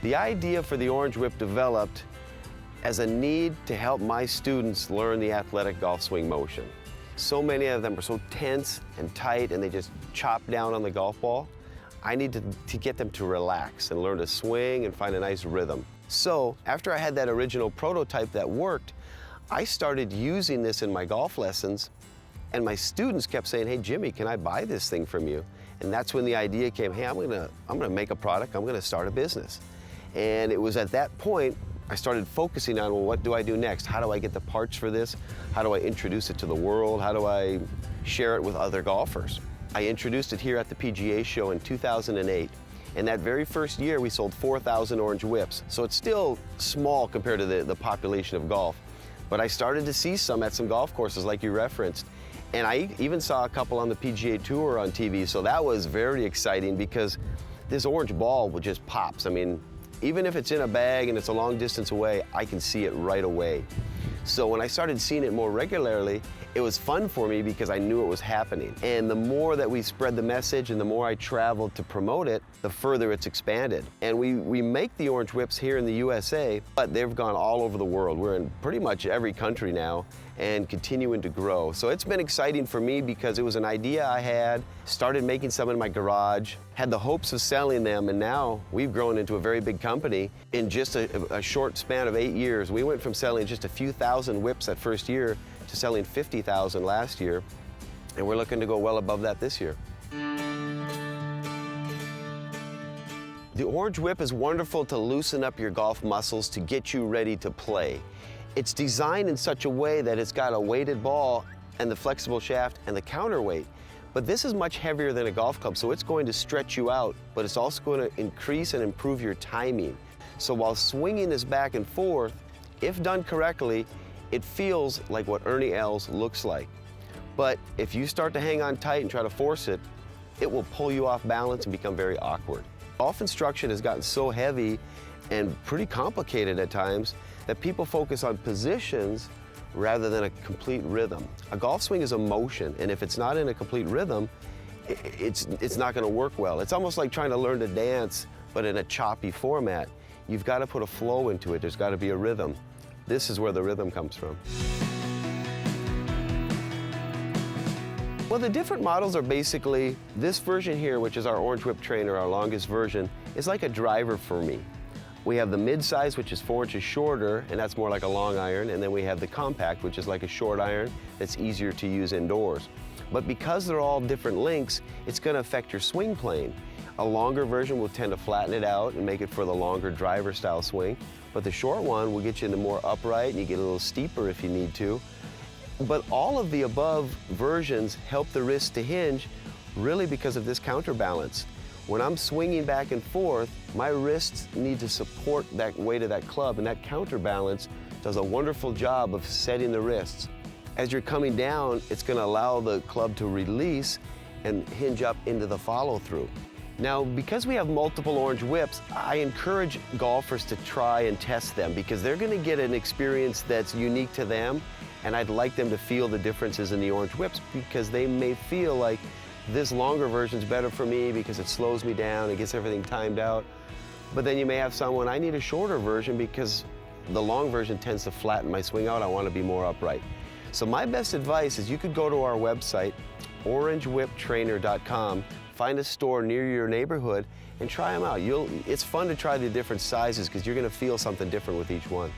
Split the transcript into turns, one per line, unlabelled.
The idea for the Orange Whip developed as a need to help my students learn the athletic golf swing motion. So many of them are so tense and tight and they just chop down on the golf ball. I need to get them to relax and learn to swing and find a nice rhythm. So after I had that original prototype that worked, I started using this in my golf lessons, and my students kept saying, "Hey Jimmy, can I buy this thing from you?" And that's when the idea came, hey, I'm gonna make a product, I'm gonna start a business. And it was at that point I started focusing on, well, what do I do next? How do I get the parts for this? How do I introduce it to the world? How do I share it with other golfers? I introduced it here at the PGA show in 2008. And that very first year, we sold 4,000 Orange Whips. So it's still small compared to the population of golf. But I started to see some at some golf courses like you referenced. And I even saw a couple on the PGA Tour on TV. So that was very exciting because this orange ball just pops. I mean, even if it's in a bag and it's a long distance away, I can see it right away. So when I started seeing it more regularly, it was fun for me because I knew it was happening. And the more that we spread the message and the more I traveled to promote it, the further it's expanded. And we make the Orange Whips here in the USA, but they've gone all over the world. We're in pretty much every country now and continuing to grow. So it's been exciting for me because it was an idea I had, started making some in my garage, had the hopes of selling them, and now we've grown into a very big company. In just a short span of 8 years, we went from selling just a few thousand whips that first year to selling 50,000 last year, and we're looking to go well above that this year. The Orange Whip is wonderful to loosen up your golf muscles to get you ready to play. It's designed in such a way that it's got a weighted ball and the flexible shaft and the counterweight. But this is much heavier than a golf club, so it's going to stretch you out, but it's also going to increase and improve your timing. So while swinging this back and forth, if done correctly, it feels like what Ernie Els looks like. But if you start to hang on tight and try to force it, it will pull you off balance and become very awkward. Golf instruction has gotten so heavy and pretty complicated at times that people focus on positions rather than a complete rhythm. A golf swing is a motion, and if it's not in a complete rhythm, it's not going to work well. It's almost like trying to learn to dance, but in a choppy format. You've got to put a flow into it. There's got to be a rhythm. This is where the rhythm comes from. Well, the different models are basically, this version here, which is our Orange Whip Trainer, our longest version, is like a driver for me. We have the mid-size, which is 4 inches shorter, and that's more like a long iron, and then we have the compact, which is like a short iron that's easier to use indoors. But because they're all different lengths, it's going to affect your swing plane. A longer version will tend to flatten it out and make it for the longer driver style swing, but the short one will get you into more upright, and you get a little steeper if you need to. But all of the above versions help the wrist to hinge really because of this counterbalance. When I'm swinging back and forth, my wrists need to support that weight of that club, and that counterbalance does a wonderful job of setting the wrists. As you're coming down, it's going to allow the club to release and hinge up into the follow-through. Now, because we have multiple Orange Whips, I encourage golfers to try and test them because they're going to get an experience that's unique to them, and I'd like them to feel the differences in the Orange Whips because they may feel like this longer version's better for me because it slows me down, it gets everything timed out. But then you may have someone, I need a shorter version because the long version tends to flatten my swing out, I want to be more upright. So my best advice is you could go to our website, orangewhiptrainer.com, find a store near your neighborhood and try them out. It's fun to try the different sizes because you're going to feel something different with each one.